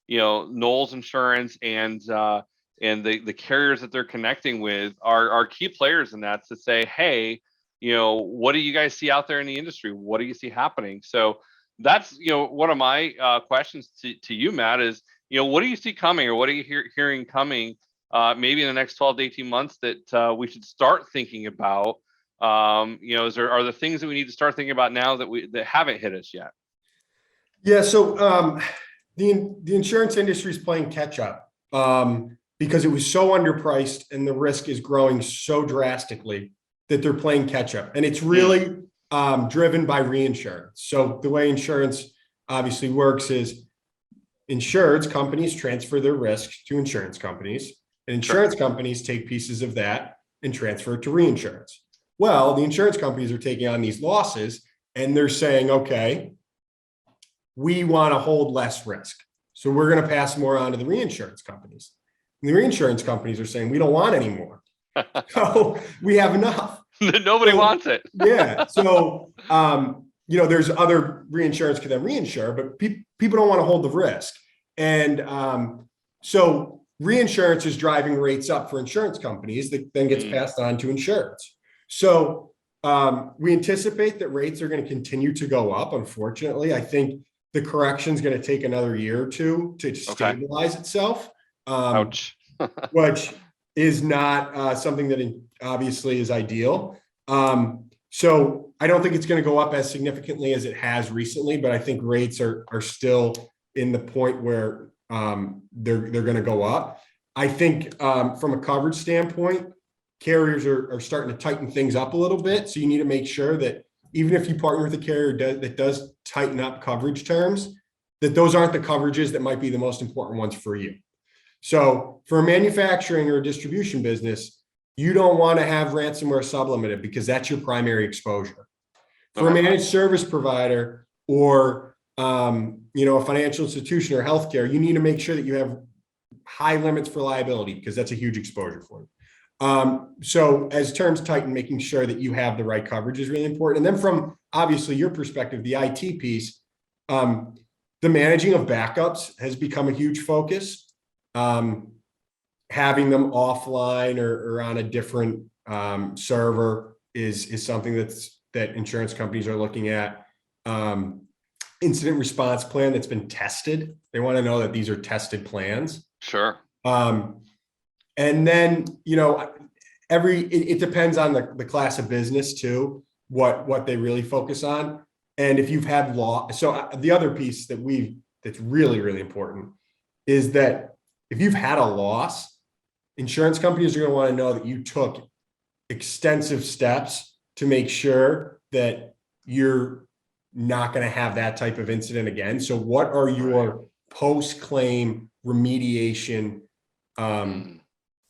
Knowles Insurance and the carriers that they're connecting with are key players in that, to say, hey, what do you guys see out there in the industry? What do you see happening? So that's one of my questions to you, Matt, is what do you see coming, or what are you hearing coming? Maybe in the next 12 to 18 months that we should start thinking about. Are there things that we need to start thinking about now that haven't hit us yet? Yeah, so the insurance industry is playing catch up. because it was so underpriced and the risk is growing so drastically that they're playing catch up. And it's really driven by reinsurance. So the way insurance obviously works is insurance companies transfer their risk to insurance companies, and insurance companies take pieces of that and transfer it to reinsurance. Well, the insurance companies are taking on these losses and they're saying, okay, we want to hold less risk. So we're going to pass more on to the reinsurance companies. And the reinsurance companies are saying, we don't want any more. So we have enough. Nobody wants it. Yeah. So, there's other reinsurance can then reinsure, but people don't want to hold the risk. And so reinsurance is driving rates up for insurance companies that then gets passed on to insurance. So we anticipate that rates are going to continue to go up. Unfortunately, I think the correction is going to take another year or two to stabilize itself. Ouch. Which is not something that obviously is ideal. So I don't think it's going to go up as significantly as it has recently, but I think rates are still in the point where they're going to go up. I think from a coverage standpoint, carriers are starting to tighten things up a little bit. So you need to make sure that even if you partner with a carrier that does tighten up coverage terms, that those aren't the coverages that might be the most important ones for you. So for a manufacturing or a distribution business, you don't want to have ransomware sublimited because that's your primary exposure. For a managed service provider or a financial institution or healthcare, you need to make sure that you have high limits for liability because that's a huge exposure for you. So as terms tighten, making sure that you have the right coverage is really important. And then from obviously your perspective, the IT piece, the managing of backups has become a huge focus. Having them offline or on a different server is something that insurance companies are looking at. Incident response plan that's been tested. They want to know that these are tested plans. Sure. And then, it depends on the class of business too, what they really focus on. And if you've had so the other piece that's really, really important is that if you've had a loss, insurance companies are going to want to know that you took extensive steps to make sure that you're not going to have that type of incident again. So what are your post-claim remediation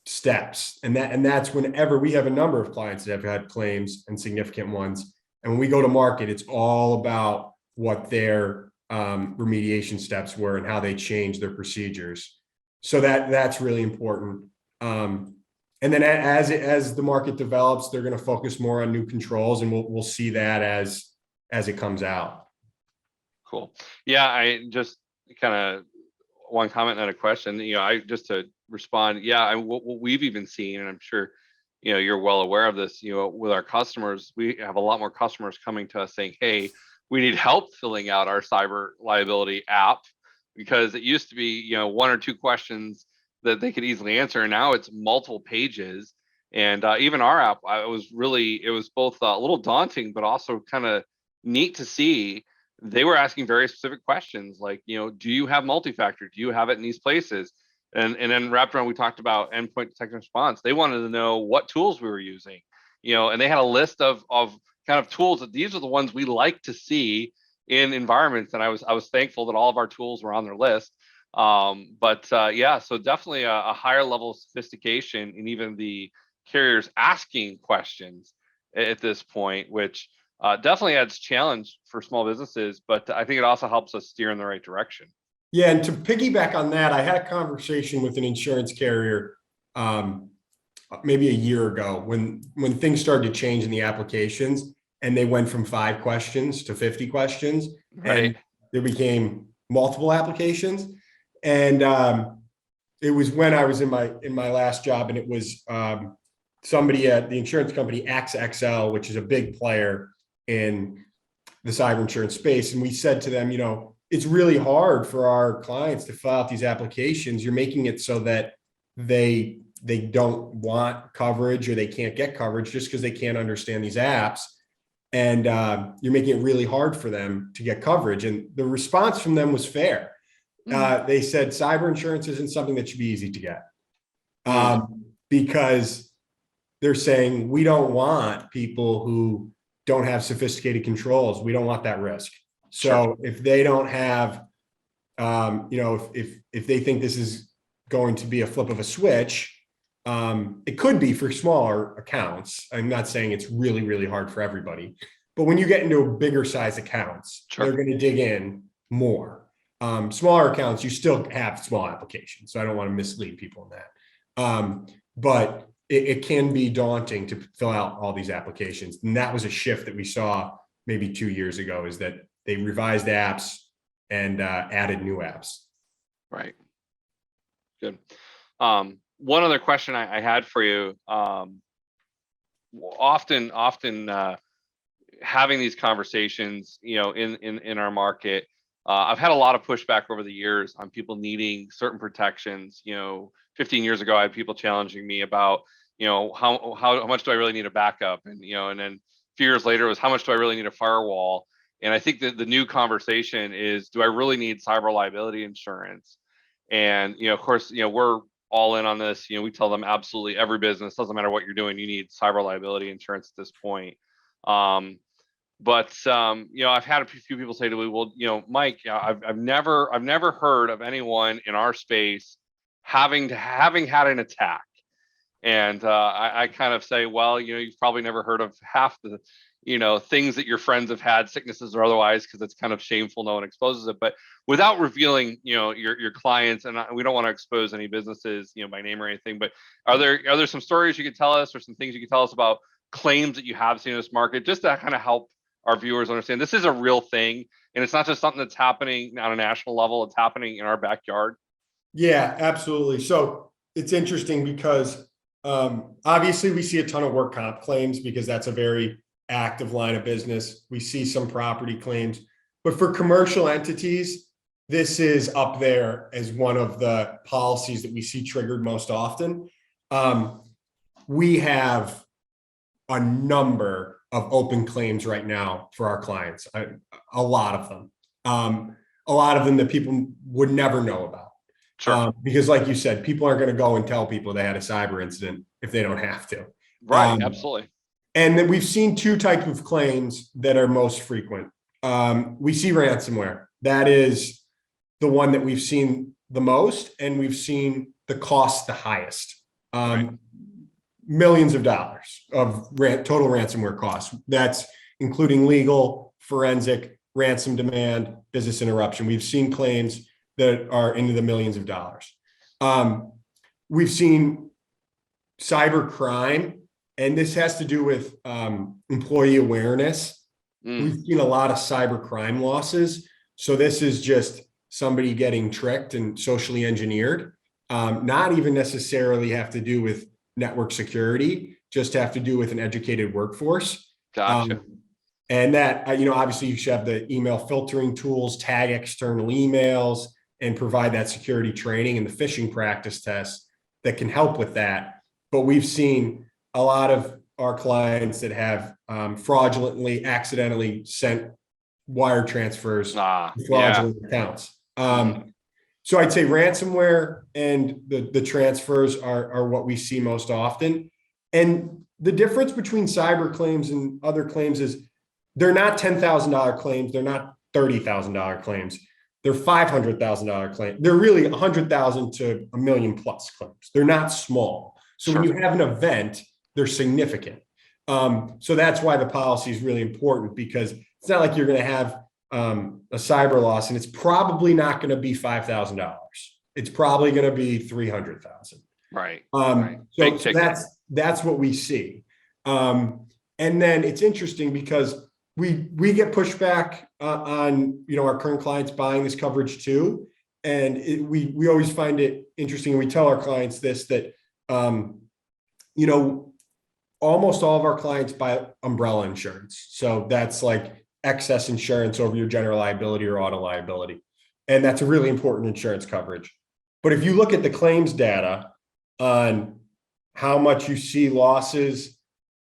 steps? And that's whenever we have a number of clients that have had claims and significant ones. And when we go to market, it's all about what their remediation steps were and how they changed their procedures. So that's really important. And then as the market develops, they're going to focus more on new controls, and we'll see that as it comes out. Cool. Yeah, I just kind of one comment and a question. I just to respond. Yeah, what we've even seen, and I'm sure you're well aware of this. With our customers, we have a lot more customers coming to us saying, "Hey, we need help filling out our cyber liability app." Because it used to be, one or two questions that they could easily answer. And now it's multiple pages. And even our app, it was both a little daunting, but also kind of neat to see. They were asking very specific questions like, do you have multi-factor? Do you have it in these places? And then wrapped around, we talked about endpoint detection response. They wanted to know what tools we were using, and they had a list of kind of tools that these are the ones we like to see in environments. And I was thankful that all of our tools were on their list. So definitely a higher level of sophistication in even the carriers asking questions at this point, which definitely adds challenge for small businesses, but I think it also helps us steer in the right direction. Yeah, and to piggyback on that, I had a conversation with an insurance carrier maybe a year ago when things started to change in the applications. And they went from 5 questions to 50 questions, and there became multiple applications. And it was when I was in my last job, and it was somebody at the insurance company XXL, which is a big player in the cyber insurance space. And we said to them, it's really hard for our clients to fill out these applications. You're making it so that they don't want coverage or they can't get coverage just because they can't understand these apps. And you're making it really hard for them to get coverage. And the response from them was fair. They said cyber insurance isn't something that should be easy to get. because they're saying we don't want people who don't have sophisticated controls. We don't want that risk. So if they don't have, if they think this is going to be a flip of a switch, it could be for smaller accounts. I'm not saying it's really, really hard for everybody, but when you get into bigger size accounts, they're going to dig in more. Smaller accounts, you still have small applications. So I don't want to mislead people in that. But it can be daunting to fill out all these applications. And that was a shift that we saw maybe 2 years ago, is that they revised apps and added new apps. Right. Good. One other question I had for you. Often having these conversations, in our market, I've had a lot of pushback over the years on people needing certain protections. 15 years ago, I had people challenging me about, how much do I really need a backup? And, and then a few years later was, how much do I really need a firewall? And I think that the new conversation is, do I really need cyber liability insurance? And, of course, we're all in on this. We tell them absolutely every business, doesn't matter what you're doing, you need cyber liability insurance at this point. But I've had a few people say to me, well, Mike, I've never heard of anyone in our space having had an attack. And I kind of say, well, you've probably never heard of half the, things that your friends have had, sicknesses or otherwise, because it's kind of shameful. No one exposes it. But without revealing, your clients, and we don't want to expose any businesses, by name or anything. But are there some stories you could tell us, or some things you could tell us about claims that you have seen in this market, just to kind of help our viewers understand this is a real thing, and it's not just something that's happening on a national level, it's happening in our backyard? Yeah, absolutely. So it's interesting because obviously we see a ton of work comp claims because that's a very active line of business. We see some property claims, but for commercial entities, this is up there as one of the policies that we see triggered most often. We have a number of open claims right now for our clients, a lot of them that people would never know about. Sure. Because like you said, people aren't going to go and tell people they had a cyber incident if they don't have to. Right, absolutely. And then we've seen two types of claims that are most frequent. We see ransomware. That is the one that we've seen the most, and we've seen the cost the highest. Right. Millions of dollars of total ransomware costs. That's including legal, forensic, ransom demand, business interruption. We've seen claims that are into the millions of dollars. We've seen cyber crime, and this has to do with employee awareness. We've seen a lot of cyber crime losses. So this is just somebody getting tricked and socially engineered, not even necessarily have to do with network security, just have to do with an educated workforce. Gotcha. And that, obviously you should have the email filtering tools, tag external emails, and provide that security training and the phishing practice tests that can help with that. But we've seen a lot of our clients that have fraudulently, accidentally sent wire transfers to fraudulent accounts. So I'd say ransomware and the transfers are what we see most often. And the difference between cyber claims and other claims is they're not $10,000 claims. They're not $30,000 claims. They're $500,000 claims. They're really 100,000 to $1 million plus claims. They're not small. So when you have an event, they're significant. So that's why the policy is really important, because it's not like you're going to have a cyber loss, and it's probably not going to be $5,000. It's probably going to be $300,000. Right. So that's what we see. And then it's interesting because we get pushback on our current clients buying this coverage too, and we always find it interesting. And we tell our clients this, that almost all of our clients buy umbrella insurance. So that's like excess insurance over your general liability or auto liability. And that's a really important insurance coverage. But if you look at the claims data on how much you see losses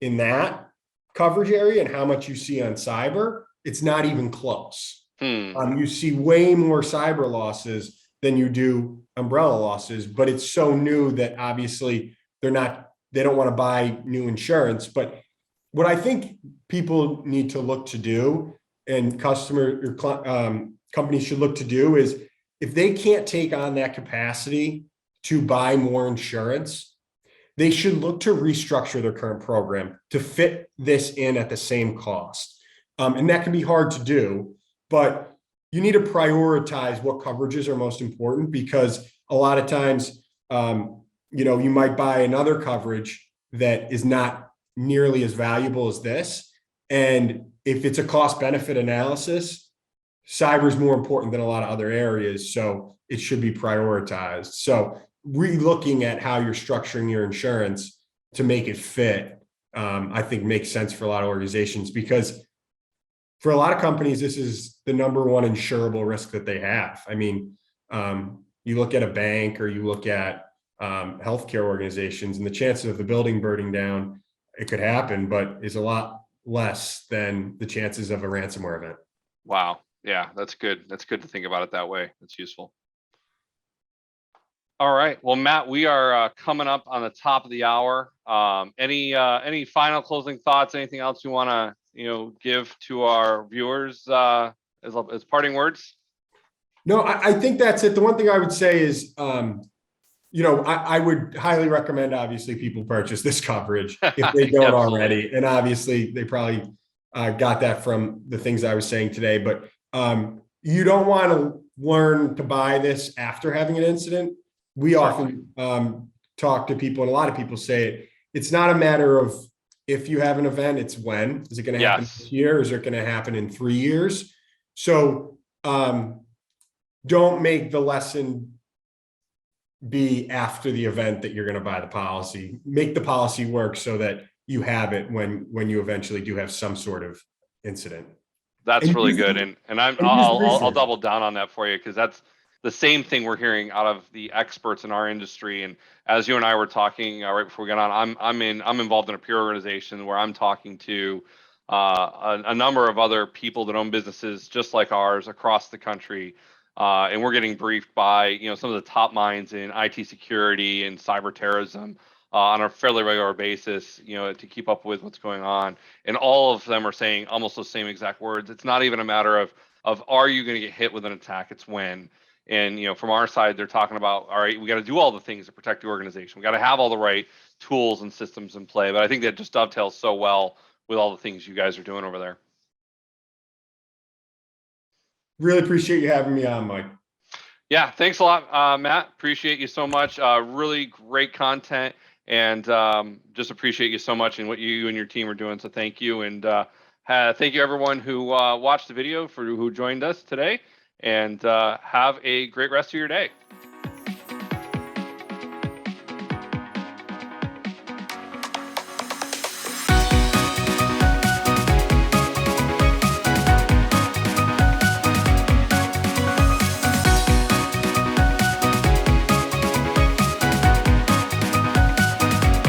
in that coverage area and how much you see on cyber, it's not even close. You see way more cyber losses than you do umbrella losses, but it's so new that obviously they don't want to buy new insurance. But what I think people need to look to do, and companies should look to do, is if they can't take on that capacity to buy more insurance, they should look to restructure their current program to fit this in at the same cost. And that can be hard to do, but you need to prioritize what coverages are most important, because a lot of times, you might buy another coverage that is not nearly as valuable as this. And if it's a cost benefit analysis, cyber is more important than a lot of other areas. So it should be prioritized. So re-looking at how you're structuring your insurance to make it fit, I think makes sense for a lot of organizations, because for a lot of companies, this is the number one insurable risk that they have. I mean, you look at a bank or you look at healthcare organizations, and the chances of the building burning down, it could happen, but is a lot less than the chances of a ransomware event. Wow. Yeah, that's good. That's good to think about it that way. That's useful. All right. Well, Matt, we are coming up on the top of the hour. Any final closing thoughts? Anything else you want to give to our viewers as parting words? No, I think that's it. The one thing I would say is, I would highly recommend, obviously, people purchase this coverage if they don't already. And obviously, they probably got that from the things I was saying today. But you don't want to learn to buy this after having an incident. We often talk to people, and a lot of people say it's not a matter of if you have an event, it's when. Is it going to happen this year? Or is it going to happen in 3 years? So don't make the lesson be after the event that you're going to buy the policy. Make the policy work so that you have it when you eventually do have some sort of incident. That's really good, and I'll double down on that for you, because that's the same thing we're hearing out of the experts in our industry. And as you and I were talking right before we got on, I'm involved in a peer organization where I'm talking to a number of other people that own businesses just like ours across the country. And we're getting briefed by some of the top minds in IT security and cyber terrorism on a fairly regular basis, to keep up with what's going on. And all of them are saying almost the same exact words. It's not even a matter of are you going to get hit with an attack? It's when. And from our side, they're talking about, all right, we got to do all the things to protect the organization. We got to have all the right tools and systems in play. But I think that just dovetails so well with all the things you guys are doing over there. Really appreciate you having me on, Mike. Yeah, thanks a lot, Matt. Appreciate you so much. Really great content, and just appreciate you so much and what you and your team are doing. So thank you, and thank you everyone who watched the video, who joined us today, and have a great rest of your day.